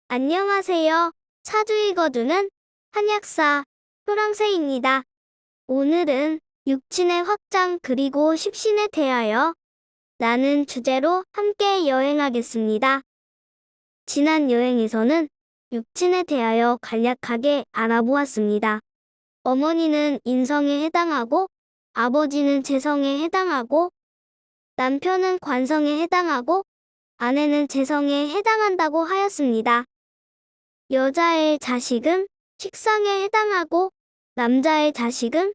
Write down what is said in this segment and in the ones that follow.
안녕하세요. 사주 읽어주는 한약사 효랑새입니다. 오늘은 육친의 확장 그리고 십신에 대하여 라는 주제로 함께 여행하겠습니다. 지난 여행에서는 육친에 대하여 간략하게 알아보았습니다. 어머니는 인성에 해당하고 아버지는 재성에 해당하고 남편은 관성에 해당하고 아내는 재성에 해당한다고 하였습니다. 여자의 자식은 식상에 해당하고 남자의 자식은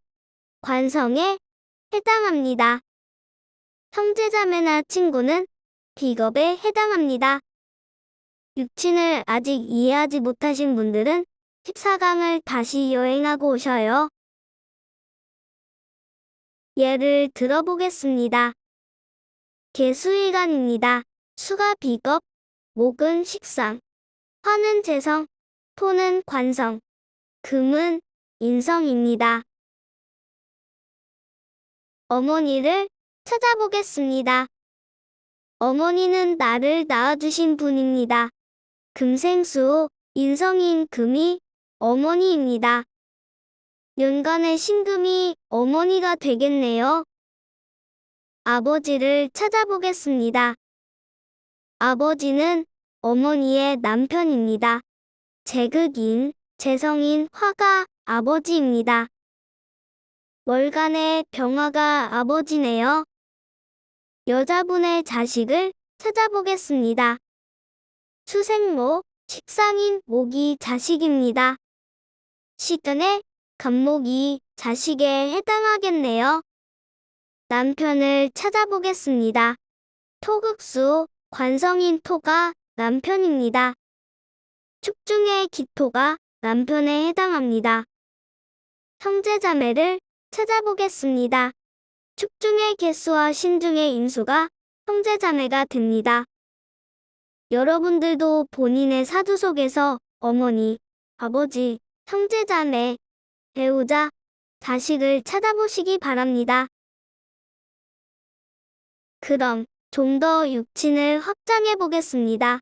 관성에 해당합니다. 형제자매나 친구는 비겁에 해당합니다. 육친을 아직 이해하지 못하신 분들은 14강을 다시 여행하고 오셔요. 예를 들어보겠습니다. 개수일간입니다. 수가 비겁, 목은 식상, 화는 재성, 토는 관성, 금은 인성입니다. 어머니를 찾아보겠습니다. 어머니는 나를 낳아주신 분입니다. 금생수, 인성인 금이 어머니입니다. 연간의 신금이 어머니가 되겠네요. 아버지를 찾아보겠습니다. 아버지는 어머니의 남편입니다. 재극인, 재성인 화가 아버지입니다. 월간의 병화가 아버지네요. 여자분의 자식을 찾아보겠습니다. 수생목, 식상인 목이 자식입니다. 식근의 간목이 자식에 해당하겠네요. 남편을 찾아보겠습니다. 토극수, 관성인 토가 남편입니다. 축중의 기토가 남편에 해당합니다. 형제자매를 찾아보겠습니다. 축중의 개수와 신중의 인수가 형제자매가 됩니다. 여러분들도 본인의 사주 속에서 어머니, 아버지, 형제자매, 배우자, 자식을 찾아보시기 바랍니다. 그럼 좀 더 육친을 확장해 보겠습니다.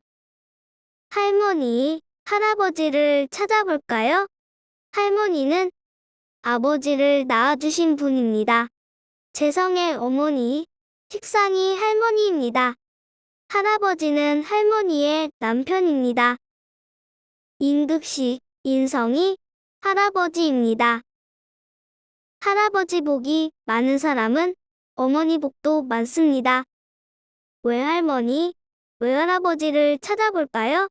할머니, 할아버지를 찾아볼까요? 할머니는 아버지를 낳아주신 분입니다. 재성의 어머니, 식상이 할머니입니다. 할아버지는 할머니의 남편입니다. 인극식, 인성이 할아버지입니다. 할아버지 복이 많은 사람은 어머니 복도 많습니다. 외할머니, 외할아버지를 찾아볼까요?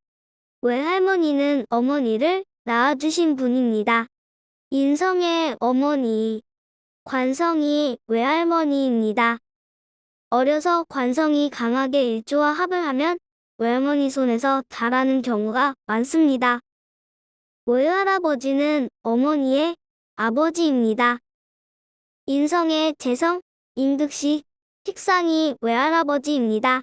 외할머니는 어머니를 낳아주신 분입니다. 인성의 어머니, 관성이 외할머니입니다. 어려서 관성이 강하게 일조와 합을 하면 외할머니 손에서 자라는 경우가 많습니다. 외할아버지는 어머니의 아버지입니다. 인성의 재성, 인극식, 식상이 외할아버지입니다.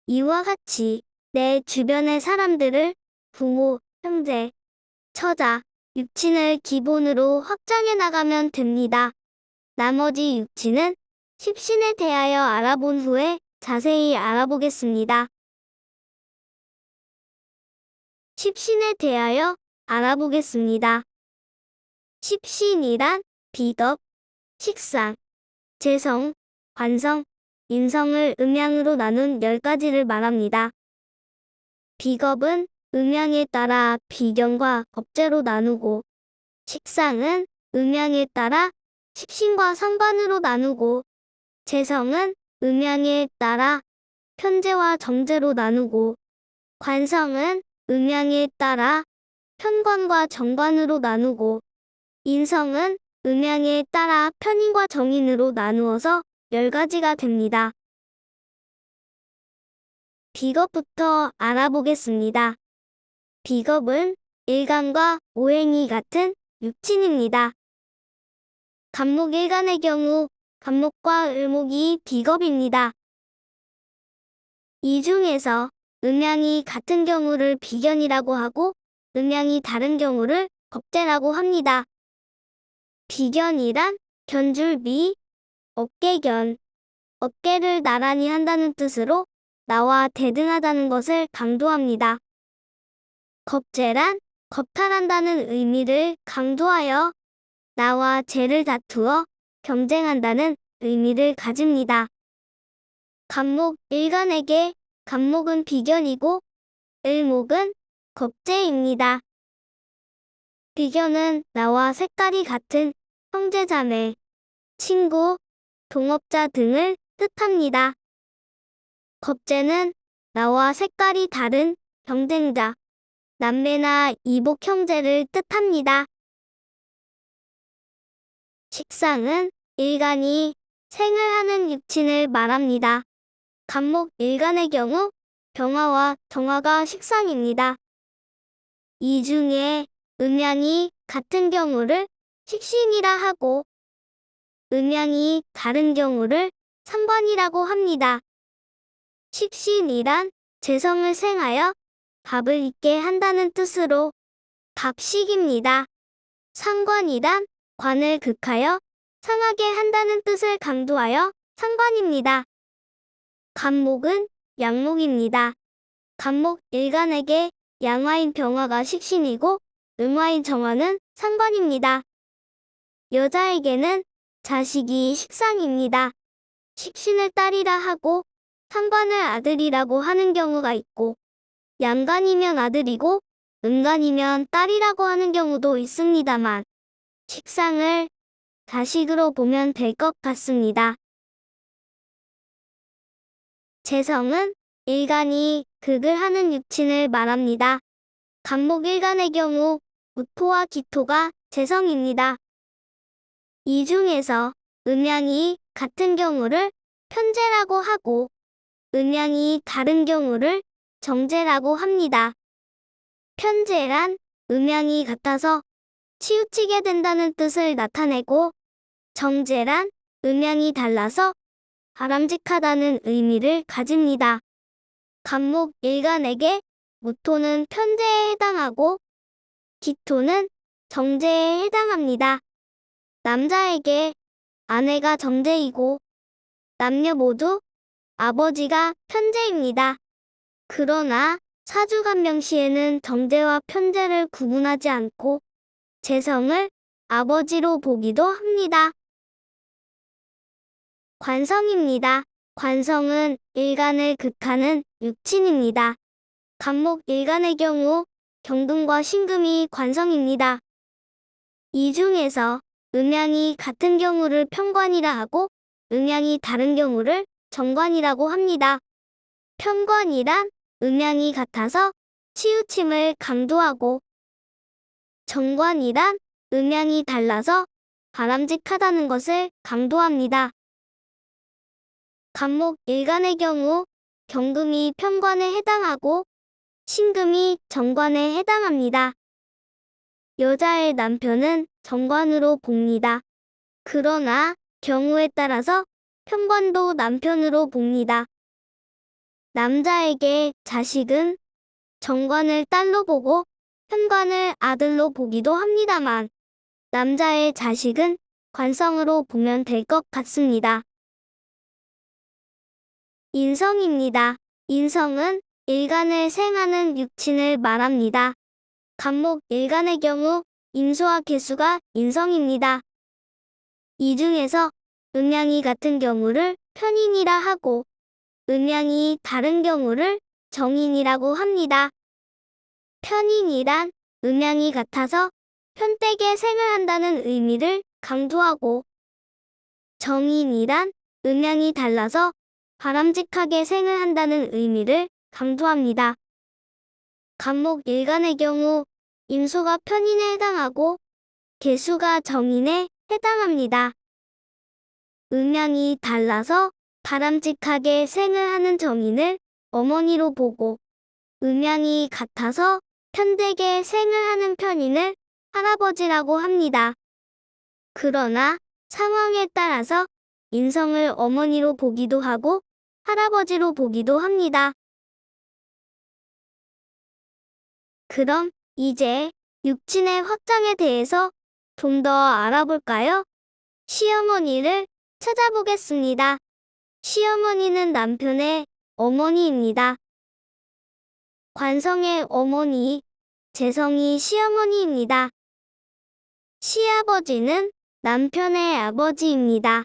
이와 같이 내 주변의 사람들을 부모, 형제, 처자, 육친을 기본으로 확장해 나가면 됩니다. 나머지 육친은 십신에 대하여 알아본 후에 자세히 알아보겠습니다. 십신에 대하여 알아보겠습니다. 십신이란 비겁, 식상, 재성, 관성, 인성을 음양으로 나눈 10가지를 말합니다. 비겁은 음양에 따라 비견과 겁재로 나누고, 식상은 음양에 따라 식신과 상관으로 나누고, 재성은 음양에 따라 편재와 정재로 나누고, 관성은 음양에 따라 편관과 정관으로 나누고, 인성은 음양에 따라 편인과 정인으로 나누어서 10가지가 됩니다. 비겁부터 알아보겠습니다. 비겁은 일간과 오행이 같은 육친입니다. 간목일간의 경우 간목과 을목이 비겁입니다. 이 중에서 음양이 같은 경우를 비견이라고 하고 음양이 다른 경우를 겁재라고 합니다. 비견이란 견줄비, 어깨견, 어깨를 나란히 한다는 뜻으로 나와 대등하다는 것을 강조합니다. 겁재란 겁탈한다는 의미를 강조하여 나와 재를 다투어 경쟁한다는 의미를 가집니다. 갑목 일간에게 갑목은 비견이고 을목은 겁재입니다. 비견은 나와 색깔이 같은 형제자매, 친구, 동업자 등을 뜻합니다. 겁재는 나와 색깔이 다른 경쟁자, 남매나 이복 형제를 뜻합니다. 식상은 일간이 생을 하는 육친을 말합니다. 갑목 일간의 경우 병화와 정화가 식상입니다. 이 중에 음양이 같은 경우를 식신이라 하고 음양이 다른 경우를 상관이라고 합니다. 식신이란 재성을 생하여 밥을 있게 한다는 뜻으로 밥식입니다. 상관이란 관을 극하여 상하게 한다는 뜻을 강조하여 상관입니다. 갑목은 양목입니다. 갑목 일간에게 양화인 병화가 식신이고 음화인 정화는 상관입니다. 여자에게는 자식이 식상입니다. 식신을 딸이라 하고 상관을 아들이라고 하는 경우가 있고 양간이면 아들이고 음간이면 딸이라고 하는 경우도 있습니다만 식상을 자식으로 보면 될 것 같습니다. 재성은 일간이 극을 하는 육친을 말합니다. 갑목 일간의 경우 무토와 기토가 재성입니다. 이 중에서 음양이 같은 경우를 편재라고 하고 음양이 다른 경우를 정재라고 합니다. 편재란 음양이 같아서 치우치게 된다는 뜻을 나타내고 정재란 음양이 달라서 바람직하다는 의미를 가집니다. 갑목 일간에게 무토는 편재에 해당하고 기토는 정재에 해당합니다. 남자에게 아내가 정재이고 남녀 모두 아버지가 편재입니다. 그러나 사주간명시에는 정재와 편재를 구분하지 않고 재성을 아버지로 보기도 합니다. 관성입니다. 관성은 일간을 극하는 육친입니다. 갑목 일간의 경우 경금과 신금이 관성입니다. 이 중에서 음양이 같은 경우를 편관이라 하고 음양이 다른 경우를 정관이라고 합니다. 편관이란 음양이 같아서 치우침을 강조하고 정관이란 음양이 달라서 바람직하다는 것을 강조합니다. 갑목 일간의 경우 경금이 편관에 해당하고 신금이 정관에 해당합니다. 여자의 남편은 정관으로 봅니다. 그러나 경우에 따라서 편관도 남편으로 봅니다. 남자에게 자식은 정관을 딸로 보고 편관을 아들로 보기도 합니다만 남자의 자식은 관성으로 보면 될 것 같습니다. 인성입니다. 인성은 일간을 생하는 육친을 말합니다. 갑목 일간의 경우 임수와 계수가 인성입니다. 이 중에서 음양이 같은 경우를 편인이라 하고 음양이 다른 경우를 정인이라고 합니다. 편인이란 음양이 같아서 편되게 생을 한다는 의미를 강조하고 정인이란 음양이 달라서 바람직하게 생을 한다는 의미를 강조합니다. 갑목 일간의 경우 임수가 편인에 해당하고 계수가 정인에 해당합니다. 음양이 달라서 바람직하게 생을 하는 정인을 어머니로 보고 음양이 같아서 편되게 생을 하는 편인을 할아버지라고 합니다. 그러나 상황에 따라서 인성을 어머니로 보기도 하고 할아버지로 보기도 합니다. 그럼 이제 육친의 확장에 대해서 좀 더 알아볼까요? 시어머니를 찾아보겠습니다. 시어머니는 남편의 어머니입니다. 관성의 어머니, 재성이 시어머니입니다. 시아버지는 남편의 아버지입니다.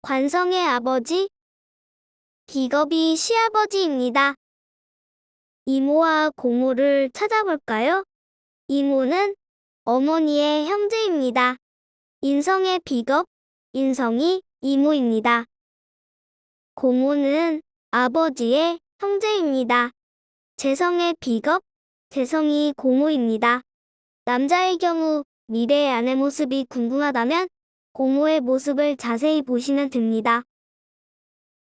관성의 아버지, 비겁이 시아버지입니다. 이모와 고모를 찾아볼까요? 이모는 어머니의 형제입니다. 인성의 비겁, 인성이 이모입니다. 고모는 아버지의 형제입니다. 재성의 비겁, 재성이 고모입니다. 남자의 경우 미래의 아내 모습이 궁금하다면 고모의 모습을 자세히 보시면 됩니다.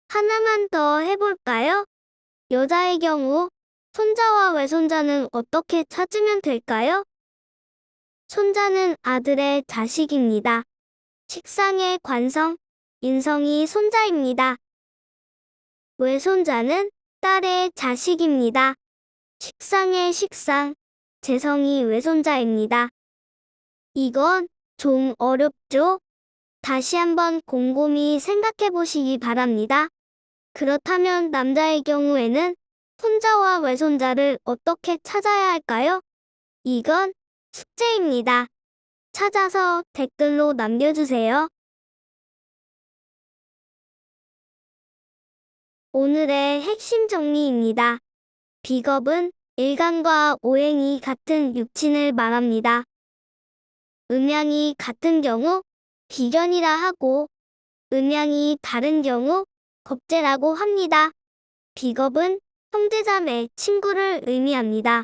하나만 더 해볼까요? 여자의 경우 손자와 외손자는 어떻게 찾으면 될까요? 손자는 아들의 자식입니다. 식상의 관성, 인성이 손자입니다. 외손자는 딸의 자식입니다. 식상의 식상, 재성이 외손자입니다. 이건 좀 어렵죠? 다시 한번 곰곰이 생각해 보시기 바랍니다. 그렇다면 남자의 경우에는 손자와 외손자를 어떻게 찾아야 할까요? 이건 숙제입니다. 찾아서 댓글로 남겨주세요. 오늘의 핵심 정리입니다. 비겁은 일간과 오행이 같은 육친을 말합니다. 음양이 같은 경우 비견이라 하고 음양이 다른 경우 겁재라고 합니다. 비겁은 형제자매 친구를 의미합니다.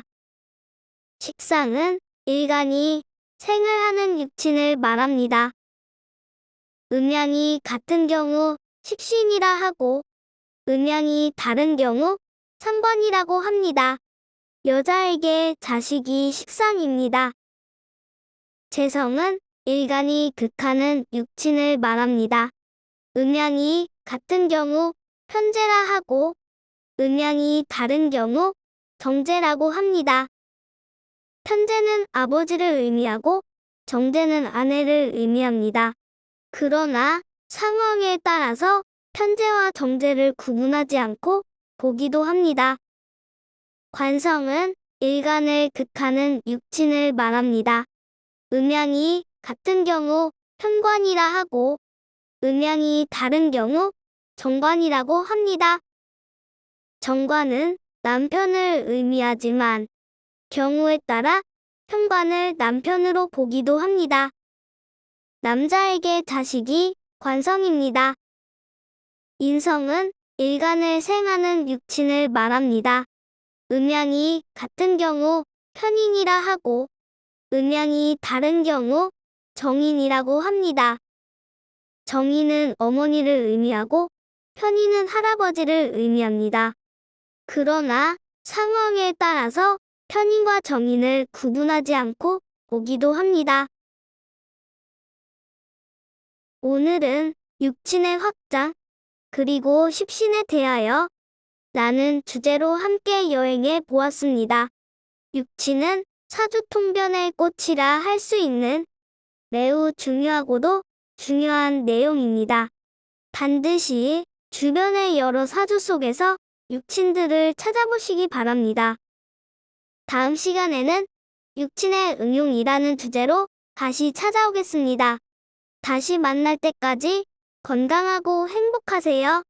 식상은 일간이 생을 육친을 말합니다. 음양이 같은 경우 식신이라 하고 음양이 다른 경우 3번이라고 합니다. 여자에게 자식이 식상입니다. 재성은 일간이 극하는 육친을 말합니다. 음양이 같은 경우 편재라 하고 음양이 다른 경우 정재라고 합니다. 편재는 아버지를 의미하고 정재는 아내를 의미합니다. 그러나 상황에 따라서 편재와 정재를 구분하지 않고 보기도 합니다. 관성은 일간을 극하는 육친을 말합니다. 음양이 같은 경우 편관이라 하고 음양이 다른 경우 정관이라고 합니다. 정관은 남편을 의미하지만 경우에 따라 편관을 남편으로 보기도 합니다. 남자에게 자식이 관성입니다. 인성은 일간을 생하는 육친을 말합니다. 음양이 같은 경우 편인이라 하고 음양이 다른 경우 정인이라고 합니다. 정인은 어머니를 의미하고 편인은 할아버지를 의미합니다. 그러나 상황에 따라서 편인과 정인을 구분하지 않고 보기도 합니다. 오늘은 육친의 확장, 그리고 십신에 대하여 라는 주제로 함께 여행해 보았습니다. 육친은 사주통변의 꽃이라 할 수 있는 매우 중요하고도 중요한 내용입니다. 반드시 주변의 여러 사주 속에서 육친들을 찾아보시기 바랍니다. 다음 시간에는 육친의 응용이라는 주제로 다시 찾아오겠습니다. 다시 만날 때까지 건강하고 행복하세요.